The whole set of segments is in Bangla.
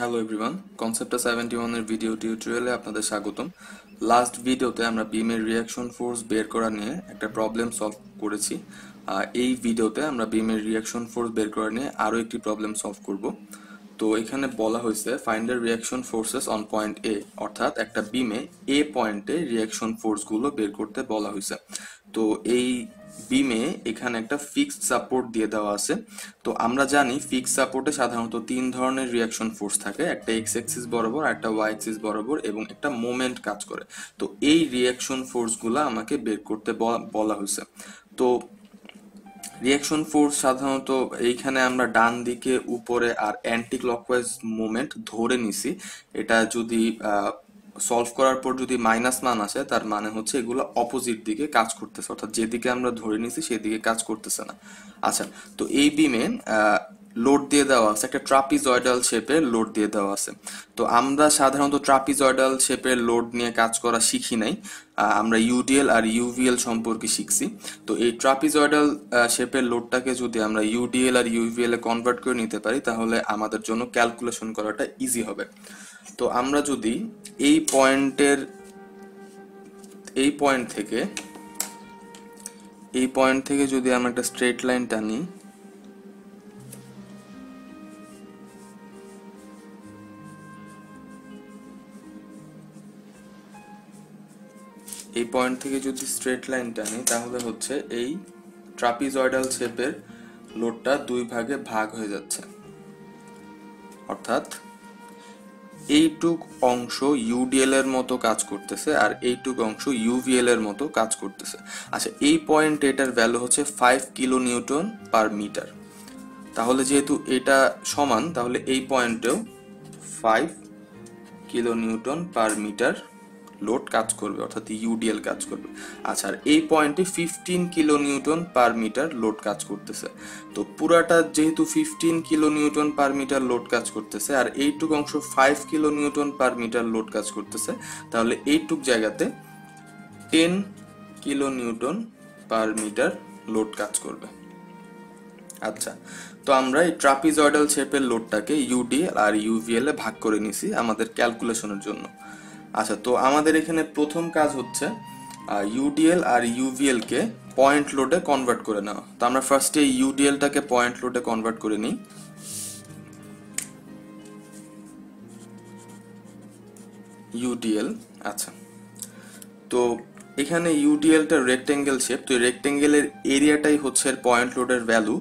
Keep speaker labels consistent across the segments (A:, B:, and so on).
A: হ্যালো এভরিওয়ান, কনসেপ্টটা 71 এর ভিডিও টিউটোরিয়ালে আপনাদের স্বাগতম। লাস্ট ভিডিওতে আমরা বিমের রিঅ্যাকশন ফোর্স বের করা নিয়ে একটা প্রবলেম সলভ করেছি। এই ভিডিওতে আমরা বিমের রিঅ্যাকশন ফোর্স বের করা নিয়ে আরো একটি প্রবলেম সলভ করব। তো এখানে বলা হয়েছে find the reaction forces on point A, অর্থাৎ একটা বিমে এ পয়েন্টে রিঅ্যাকশন ফোর্সগুলো বের করতে বলা হয়েছে। তো এই বিমে এখানে একটা ফিক্সড সাপোর্ট দিয়ে দেওয়া আছে। তো আমরা জানি ফিক্সড সাপোর্টে সাধারণত তিন ধরনের রিঅ্যাকশন ফোর্স থাকে, একটা এক্স অ্যাক্সিস বরাবর, একটা ওয়াই অ্যাক্সিস বরাবর এবং একটা মোমেন্ট কাজ করে। তো এই রিঅ্যাকশন ফোর্সগুলো আমাকে বের করতে বলা হয়েছে। তো রিঅ্যাকশন ফোর্স সাধারণত এইখানে আমরা ডান দিকে উপরে আর অ্যান্টি ক্লকওয়াইজ মোমেন্ট ধরে নিছি। এটা যদি সলভ করার পর যদি মাইনাস মান আসে তার মানে হচ্ছে এগুলো অপোজিট দিকে কাজ করতেছে, অর্থাৎ যেদিকে আমরা ধরে নিছি সেদিকে কাজ করতেছে না। আচ্ছা, তো এই বিমে লোড দিয়ে দেওয়া আছে, একটা ট্রাপিজয়েডাল শেপের লোড দিয়ে দেওয়া আছে। তো আমরা সাধারণত ট্রাপিজয়েডাল শেপের লোড নিয়ে কাজ করা শিখি নাই, আমরা ইউডিএল আর ইউভিএল সম্পর্কে শিখছি। তো এই ট্রাপিজয়েডাল শেপের লোডটাকে যদি আমরা ইউডিএল আর ইউভিএল এ কনভার্ট করে নিতে পারি তাহলে আমাদের জন্য ক্যালকুলেশন করাটা ইজি হবে। তো আমরা যদি এই পয়েন্ট থেকে যদি আমরা একটা স্ট্রেট লাইন টানি, এই পয়েন্ট থেকে যদি স্ট্রেট লাইন টানি তাহলে হচ্ছে এই ট্রাপিজয়েডাল শেপের লোডটা দুই ভাগে ভাগ হয়ে যাচ্ছে, অর্থাৎ এইটুক অংশ ইউডিএল এর মতো কাজ করতেছে আর এইটুক অংশ ইউভিএল এর মতো কাজ করতেছে। আচ্ছা, এই পয়েন্ট এটার ভ্যালু হচ্ছে 5 কিলো নিউটন পার মিটার। তাহলে যেহেতু এটা সমান তাহলে এই পয়েন্টেও 5 kilo newton per metre load কাজ করবে, অর্থাৎ ইউডিএল কাজ করবে। আচ্ছা, আর এই পয়েন্টে 15 kilo newton per metre load কাজ করতেছে। তো পুরাটা যেহেতু 15 kilo newton per metre load কাজ করতেছে আর এইটুক অংশ 5 kilo newton per metre load কাজ করতেছে, তাহলে এইটুক জায়গাতে 10 kilo newton per metre load কাজ করবে। আচ্ছা, তো আমরা এই ট্রাপিজয়েডাল শেপের লোডটাকে ইউডিএল আর ইউভিএল এ ভাগ করে নিছি আমাদের ক্যালকুলেশনের জন্য। আচ্ছা, তো আমাদের এখানে প্রথম কাজ হচ্ছে ইউডিএল আর ইউভিএল কে পয়েন্ট লোডে কনভার্ট করে নেওয়া। তো আমরা ফার্স্টে ইউডিএলটাকে পয়েন্ট লোডে কনভার্ট করে নিই। ইউডিএল, আচ্ছা, তো এখানে ইউডিএলটা রেক্টেঙ্গেল শেপ, তো রেক্টেঙ্গেলের এরিয়াটাই হচ্ছে পয়েন্ট লোডের ভ্যালু।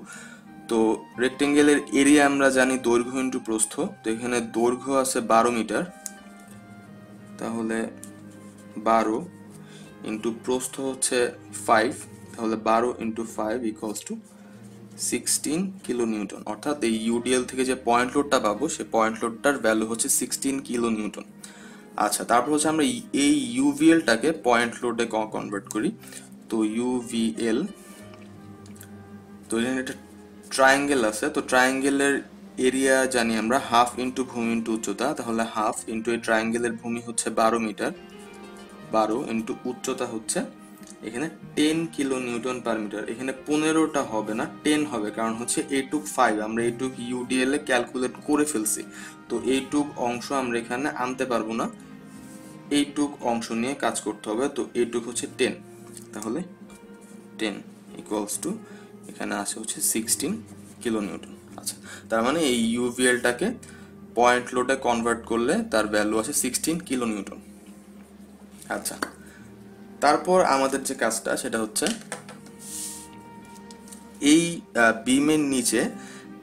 A: তো রেক্টেঙ্গেলের এরিয়া আমরা জানি দৈর্ঘ্য ইন্টু প্রস্থ। তো এখানে দৈর্ঘ্য আছে 12 মিটার, তাহলে 12 ইন্টু প্রস্থ হচ্ছে 5, তাহলে 12 into 5 equals to 16 kilo Newton. অর্থাৎ এই ইউডিএল থেকে যে পয়েন্ট লোডটা পাবো সে পয়েন্ট লোডটার ভ্যালু হচ্ছে 16 কিলো নিউটন। আচ্ছা, তারপর হচ্ছে আমরা এই ইউভিএলটাকে পয়েন্ট লোডে কনভার্ট করি। তো ইউভিএল, তো এখানে একটা ট্রায়াঙ্গেল আছে, তো ট্রায়াঙ্গেলের এরিয়া জানি আমরা হাফ ইন্টু ভূমি ইন্টু উচ্চতা, তাহলে হাফ ইন্টু এই ট্রায়াঙ্গেলের ভূমি হচ্ছে 12 মিটার, 12 ইন্টু উচ্চতা হচ্ছে এখানে 10 কিলো নিউটন পার মিটার। এখানে 15টা হবে না, 10 হবে, কারণ হচ্ছে এইটুক 5 আমরা এইটুক ইউডিএল এ ক্যালকুলেট করে ফেলছি। তো এইটুক অংশ আমরা এখানে আনতে পারবো না, এইটুক অংশ নিয়ে কাজ করতে হবে। তো এইটুক হচ্ছে 10, তাহলে 10 ইকুয়ালস টু এখানে আসে হচ্ছে 16 কিলো নিউটন। আচ্ছা, তার মানে এই ইউভিএলটাকে পয়েন্ট লোডে কনভার্ট করলে তার ভ্যালু আছে 16 কিলো নিউটন। আচ্ছা, তারপর আমাদের যে কাজটা সেটা হচ্ছে এই বিমের নিচে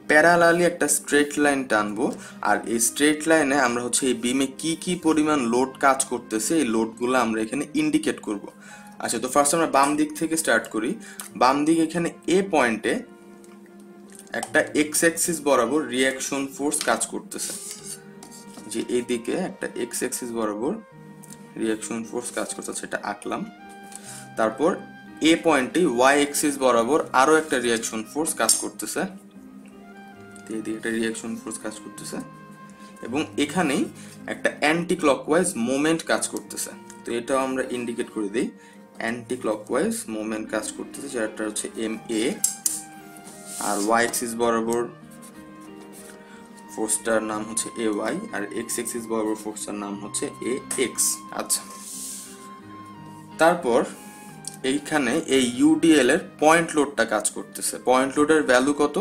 A: প্যারালালি একটা স্ট্রেট লাইন টানবো, আর এই স্ট্রেট লাইনে আমরা হচ্ছে এই বিমে কি কি পরিমাণ লোড কাজ করতেছে এই লোডগুলো আমরা এখানে ইন্ডিকেট করব। আচ্ছা, তো ফার্স্ট আমরা বাম দিক থেকে স্টার্ট করি। বাম দিক এখানে এ পয়েন্টে একটা এক্স অ্যাক্সিস বরাবর রিঅ্যাকশন ফোর্স কাজ করতেছে, যে এইদিকে একটা এক্স অ্যাক্সিস বরাবর রিঅ্যাকশন ফোর্স কাজ করতেছে, সেটা আঁকলাম। তারপর এ পয়েন্টে ওয়াই অ্যাক্সিস বরাবর আরো একটা রিঅ্যাকশন ফোর্স কাজ করতেছে, এইদিকে একটা রিঅ্যাকশন ফোর্স কাজ করতেছে, এবং এখানেই একটা অ্যান্টি ক্লকওয়াইজ মোমেন্ট কাজ করতেছে। তো এটাও আমরা ইন্ডিকেট করে দিই, অ্যান্টি ক্লকওয়াইজ মোমেন্ট কাজ করতেছে, যেটা হচ্ছে M A. R Y Axis বরাবর ফোর্সটার নাম হচ্ছে A Y, R x axis বরাবর ফোর্সটার নাম হচ্ছে এ এক্স। আচ্ছা, তারপর এইখানে এই ইউডিএল এর পয়েন্ট লোডটা কাজ করতেছে। পয়েন্ট লোডের ভ্যালু কত?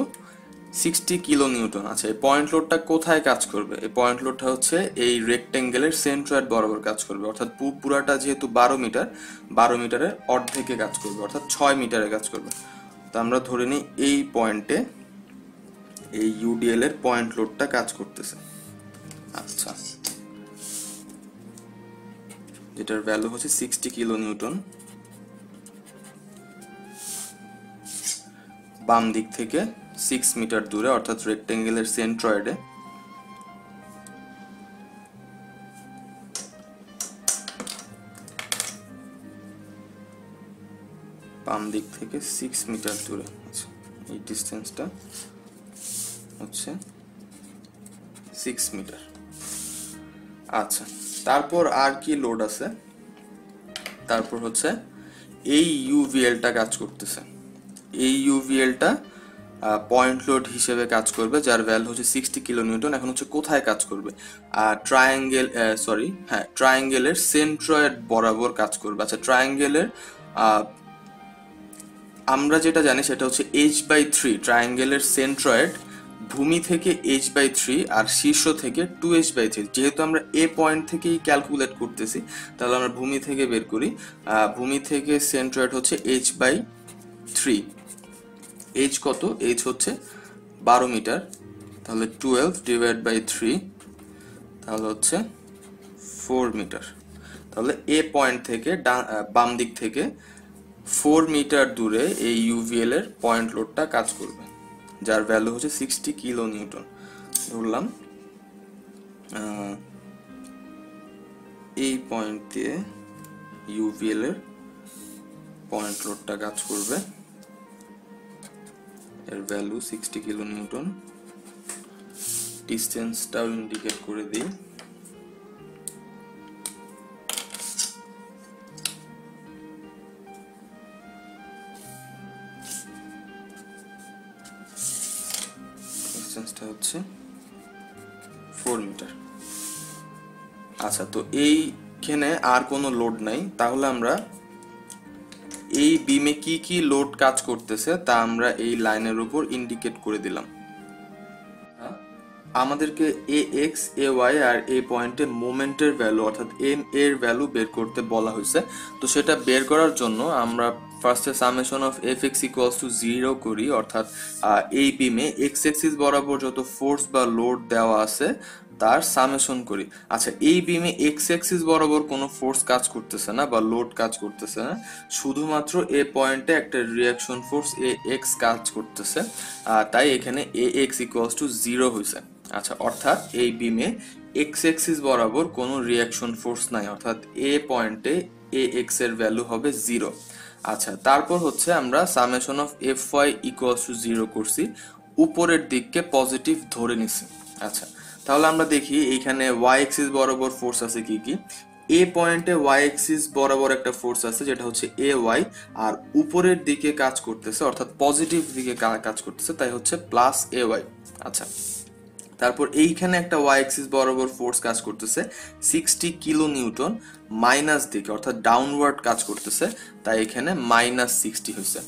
A: 60 কিলো নিউটন। আচ্ছা, এই পয়েন্ট লোডটা কোথায় কাজ করবে? এই পয়েন্ট লোডটা হচ্ছে এই রেক্টেঙ্গেলের সেন্ট্রয়েড বরাবর কাজ করবে, অর্থাৎ পুরাটা যেহেতু 12 মিটার, 12 মিটারের অর্ধেকে কাজ করবে, অর্থাৎ 6 মিটারে কাজ করবে। তো আমরা ধরে নিই এই পয়েন্টে এই ইউডিএল এর পয়েন্ট লোডটা কাজ করতেছে। আচ্ছা, যেটার ভ্যালু হচ্ছে 60 কিলো নিউটন। বাম দিক থেকে 6 মিটার দূরে, অর্থাৎ রেক্টেঙ্গেলের সেন্ট্রয়েডে। বাম দিক থেকে 6 মিটার দূরে। আচ্ছা, এই ডিস্টেন্সটা হচ্ছে 6 মিটার। আচ্ছা, তারপর আর কি লোড আছে? তারপর হচ্ছে এই ইউভিএলটা কাজ করতেছে। এই ইউভিএলটা পয়েন্ট লোড হিসেবে কাজ করবে, যার ভ্যালু হচ্ছে 60 কিলো নিউটন। এখন হচ্ছে কোথায় কাজ করবে? ট্রায়াঙ্গেলের সেন্ট্রয়েড বরাবর কাজ করবে। আচ্ছা, ট্রায়াঙ্গেলের আমরা যেটা জানি সেটা হচ্ছে h/3। ট্রায়াঙ্গেলের সেন্ট্রয়েড ভূমি থেকে h/3 আর শীর্ষ থেকে 2h/3। যেহেতু আমরা এ পয়েন্ট থেকেই ক্যালকুলেট করতেছি, তাহলে আমরা ভূমি থেকে বের করি। ভূমি থেকে সেন্ট্রয়েড হচ্ছে h/3। h কত? h হচ্ছে 12 মিটার, তাহলে 12 ডিভাইড বাই 3, তাহলে হচ্ছে 4 মিটার। তাহলে এ পয়েন্ট থেকে বাম দিক থেকে 4 মিটার দূরে এই ইউভিএল এর পয়েন্ট লোডটা কাজ করবে, যার ভ্যালু হচ্ছে 60 কিলো নিউটন। ধরলাম এই পয়েন্ট দিয়ে ইউভিএল এর পয়েন্ট লোডটা কাজ করবে, এর ভ্যালু 60 কিলো নিউটন। ডিস্টেন্সটাও ইন্ডিকেট করে দিই। ডিস্টেন্সটা হচ্ছে 4 মিটার। আচ্ছা, তো এইখানে আর কোনো লোড নাই, তাহলে আমরা এই বিমে কি কি লোড কাজ করতেছে তা আমরা এই লাইনের উপর ইন্ডিকেট করে দিলাম। আমাদেরকে এ এক্স, এ ওয়াই আর এই পয়েন্টে মোমেন্টের ভ্যালু অর্থাৎ এম এর ভ্যালু বের করতে বলা হয়েছে। তো সেটা বের করার জন্য আমরা ফার্স্টে summation of F x equals to 0 করি, অর্থাৎ এই বিমে এক্স এক্সিস বরাবর যত ফোর্স বা লোড দেওয়া আছে তার সামেশন করি। আচ্ছা, এই বিমে এক্স এক্সিস বরাবর কোনো ফোর্স কাজ করতেছে না বা লোড কাজ করতেছে না, শুধুমাত্র এ পয়েন্টে একটা রিয়াকশন ফোর্স এ এক্স কাজ করতেছে, তাই এখানে এ এক্স ইকুয়ালস টু 0 হয়েছে। আচ্ছা, অর্থাৎ এই বিমে এক্স এক্সিস বরাবর কোনো রিয়াকশন ফোর্স নাই, অর্থাৎ এ পয়েন্টে এ এক্স এর ভ্যালু হবে 0। আচ্ছা, তারপর হচ্ছে আমরা summation of F Y equals to 0 করছি, উপরের দিককে পজিটিভ ধরে নিছি। আচ্ছা, তাহলে আমরা দেখি এইখানে ওয়াই এক্সিস বরাবর ফোর্স আছে কি কি। এ পয়েন্টে ওয়াই এক্সিস বরাবর একটা ফোর্স আছে যেটা হচ্ছে এ ওয়াই, আর উপরের দিকে কাজ করতেছে অর্থাৎ পজিটিভ দিকে কাজ করতেছে, তাই হচ্ছে প্লাস এ ওয়াই। আচ্ছা, তারপর এইখানে একটা ওয়াই এক্সিস বরাবর ফোর্স কাজ করতেছে 60 কিলো নিউটন, মাইনাস দিকে অর্থাৎ ডাউনওয়ার্ড কাজ করতেছে, তাই এখানে -60 হয়েছে।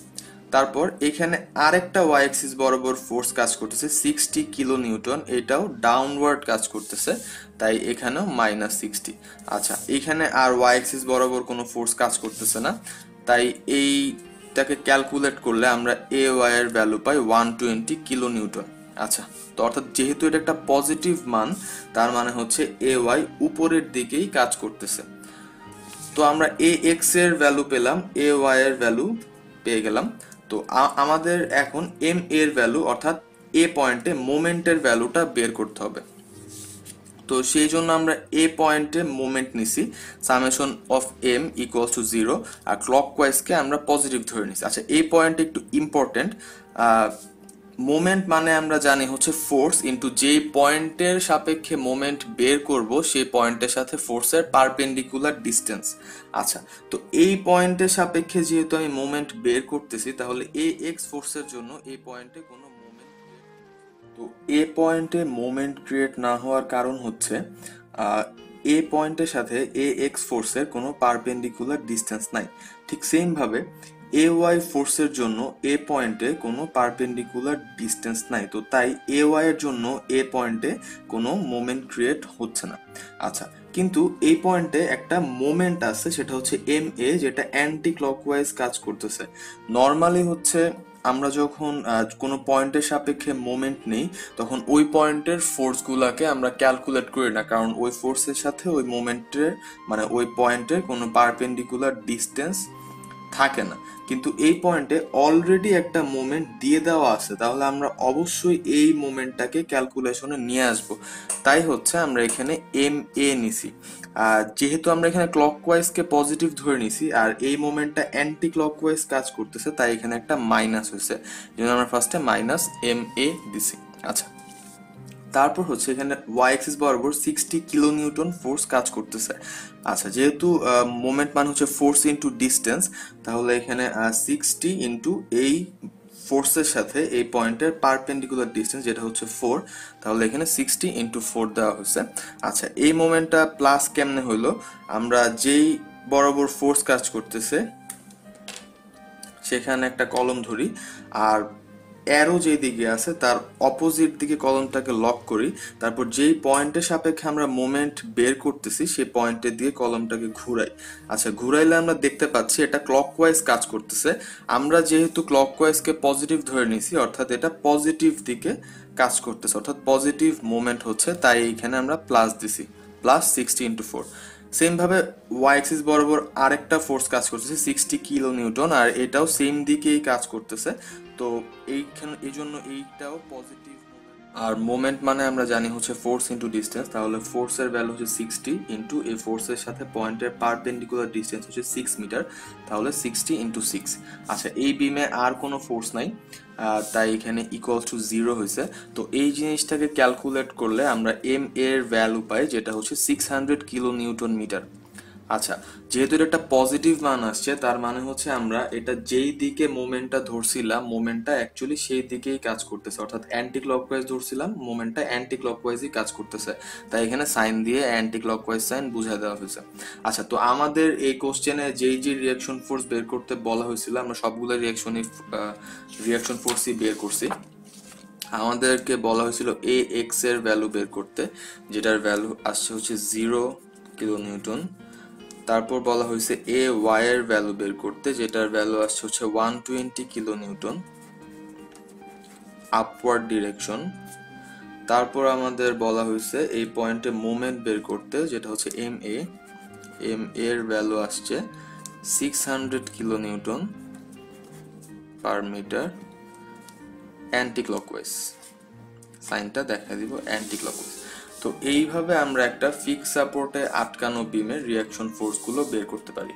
A: তারপর এখানে আরেকটা ওয়াই এক্সিস বরাবর ফোর্স কাজ করতেছে 60 কিলো নিউটন, এটাও ডাউনওয়ার্ড কাজ করতেছে, তাই এখানেও -60। আচ্ছা, এখানে আর ওয়াই এক্সিস বরাবর কোনো ফোর্স কাজ করতেছে না, তাই এইটাকে ক্যালকুলেট করলে আমরা এ ওয়াই এর ভ্যালু পাই 120 কিলো নিউটন। আচ্ছা, তো অর্থাৎ যেহেতু এটা একটা পজিটিভ মান, তার মানে হচ্ছে এ ওয়াই উপরের দিকেই কাজ করতেছে। তো আমরা এ এক্স এর ভ্যালু পেলাম, এ ওয়াই এর ভ্যালু পেয়ে গেলাম। তো আমাদের এখন এম এর ভ্যালু অর্থাৎ এ পয়েন্টে মোমেন্টের ভ্যালুটা বের করতে হবে। তো সেই জন্য আমরা এ পয়েন্টে মোমেন্ট নিছি summation of M equals to 0, আর ক্লকওয়াইজকে আমরা পজিটিভ ধরে নিছি। আচ্ছা, এই পয়েন্টে একটু ইম্পর্টেন্ট, মোমেন্ট মানে আমরা জানি হচ্ছে ফোর্স ইনটু যেই পয়েন্টের সাপেক্ষে মোমেন্ট বের করব সেই পয়েন্টের সাথে ফোর্সের পারপেন্ডিকুলার ডিস্টেন্স। আচ্ছা, তো এই পয়েন্টের সাপেক্ষে যেহেতু আমি মোমেন্ট বের করতেছি, তাহলে এ এক্স ফোর্সের জন্য এই পয়েন্টে কোনো মোমেন্ট তো এ পয়েন্টে মোমেন্ট ক্রিয়েট না হওয়ার কারণ হচ্ছে এ পয়েন্টের সাথে এ এক্স ফোর্সের কোনো পারপেন্ডিকুলার ডিস্টেন্স নাই। ঠিক সেম ভাবে এ ওয়াই ফোর্সের জন্য এ পয়েন্টে কোনো পারপেন্ডিকুলার ডিস্টেন্স নাই, তো তাই এ ওয়াই এর জন্য এ পয়েন্টে কোনো মোমেন্ট ক্রিয়েট হচ্ছে না। আচ্ছা, কিন্তু এই পয়েন্টে একটা মোমেন্ট আছে, সেটা হচ্ছে এম এ, যেটা অ্যান্টি ক্লকওয়াইজ কাজ করতেছে। নর্মালি হচ্ছে আমরা যখন কোনো পয়েন্টের সাপেক্ষে মোমেন্ট নেই তখন ওই পয়েন্টের ফোর্সগুলোকে আমরা ক্যালকুলেট করি না, কারণ ওই ফোর্সের সাথে ওই মোমেন্টের মানে ওই পয়েন্টের কোনো পারপেন্ডিকুলার ডিস্টেন্স থাকে না। কিন্তু এই পয়েন্টে অলরেডি একটা মোমেন্ট দিয়ে দেওয়া আছে, তাহলে আমরা অবশ্যই এই মোমেন্টটাকে ক্যালকুলেশনে নিয়ে আসব। তাই হচ্ছে আমরা এখানে এম এ নিছি। আর যেহেতু আমরা এখানে ক্লকওয়াইজকে পজিটিভ ধরে নিছি আর এই মোমেন্টটা অ্যান্টি ক্লকওয়াইজ কাজ করতেছে, তাই এখানে একটা মাইনাস হয়েছে, যেন আমরা ফার্স্টে মাইনাস এম এ দিছি। আচ্ছা, তারপর হচ্ছে এখানে ওয়াই অ্যাক্সিস বরাবর 60 কিলো নিউটন ফোর্স কাজ করতেছে। আচ্ছা, যেহেতু মোমেন্ট মানে হচ্ছে ফোর্স ইনটু ডিস্টেন্স, তাহলে এখানে 60 ইনটু এই ফোর্সের সাথে এই পয়েন্টের পারপেন্ডিকুলার ডিস্টেন্স যেটা হচ্ছে 4, তাহলে এখানে 60 ইনটু 4 দেওয়া হয়েছে। আচ্ছা, এই মোমেন্টটা প্লাস কেমনে হইলো, আমরা যেই বরাবর ফোর্স কাজ করতেছে সেখানে একটা কলম ধরি আর অ্যারো যেই দিকে আছে তার অপোজিট দিকে কলমটাকে লক করি, তারপর যেই পয়েন্টের সাপেক্ষে আমরা মোমেন্ট বের করতেছি সেই পয়েন্টের দিকে কলমটাকে ঘুরাই। আচ্ছা, ঘুরাইলে আমরা দেখতে পাচ্ছি এটা ক্লকওয়াইজ কাজ করতেছে। আমরা যেহেতু ক্লকওয়াইজকে পজিটিভ ধরে নিছি, অর্থাৎ এটা পজিটিভ দিকে কাজ করতেছে, অর্থাৎ পজিটিভ মোমেন্ট হচ্ছে, তাই এইখানে আমরা প্লাস দিছি, প্লাস 60 ইন্টু 4। সেম ভাবে ওয়াই অ্যাক্সিস বরাবর আরেকটা ফোর্স কাজ করতেছে 60 কিলো নিউটন, আর এটাও সেম দিকেই কাজ করতেছে, তো এইখানে এই জন্য এইটাও পজিটিভ। আর মোমেন্ট মানে আমরা জানি হচ্ছে ফোর্স ইনটু ডিস্টেন্স, তাহলে ফোর্সের ভ্যালু হচ্ছে 60 ইনটু এই ফোর্সের সাথে পয়েন্টের পারপেন্ডিকুলার ডিস্টেন্স হচ্ছে 6 মিটার, তাহলে 60 ইনটু 6। আচ্ছা, এই বিমে আর কোনো ফোর্স নাই, তাই এখানে ইকুয়াল টু 0 হয়েছে। তো এই জিনিসটাকে ক্যালকুলেট করলে আমরা এম এর ভ্যালু পাই, যেটা হচ্ছে 600 কিলো নিউটন মিটার। আচ্ছা, যেহেতু এটা একটা পজিটিভ মান আসছে, তার মানে হচ্ছে আমরা এটা যেই দিকে মোমেন্টটা ধরছিলাম মোমেন্টটা অ্যাকচুয়ালি সেই দিকেই কাজ করতেছে, অর্থাৎ অ্যান্টি ক্লকওয়াইজ ধরছিলাম, মোমেন্টটা অ্যান্টি ক্লকওয়াইজই কাজ করতেছে, তাই এখানে সাইন দিয়ে অ্যান্টি ক্লকওয়াইজ সাইন বুঝাই দেওয়া হয়েছে। আচ্ছা, তো আমাদের এই কোশ্চেনে যেই যে রিয়াকশন ফোর্স বের করতে বলা হয়েছিল আমরা সবগুলো রিয়াকশন ফোর্সই বের করছি। আমাদেরকে বলা হয়েছিল এ এক্স এর ভ্যালু বের করতে, যেটার ভ্যালু আসছে হচ্ছে 0 কিলো নিউটন। তারপর বলা হয়েছে এ ওয়াই এর ভ্যালু বের করতে, যেটার ভ্যালু আসছে হচ্ছে 120 কিলো নিউটন আপওয়ার্ড ডিরেকশন। তারপর আমাদের বলা হয়েছে এই পয়েন্টে মোমেন্ট বের করতে, যেটা হচ্ছে এম এর ভ্যালু আসছে 600 kilo newton per metre anticlockwise, সাইনটা দেখা দিব অ্যান্টি ক্লকওয়াইজ। তো এইভাবে আমরা একটা ফিক্স সাপোর্টে আটকানো বিমের রিয়াকশন ফোর্সগুলো বের করতে পারি।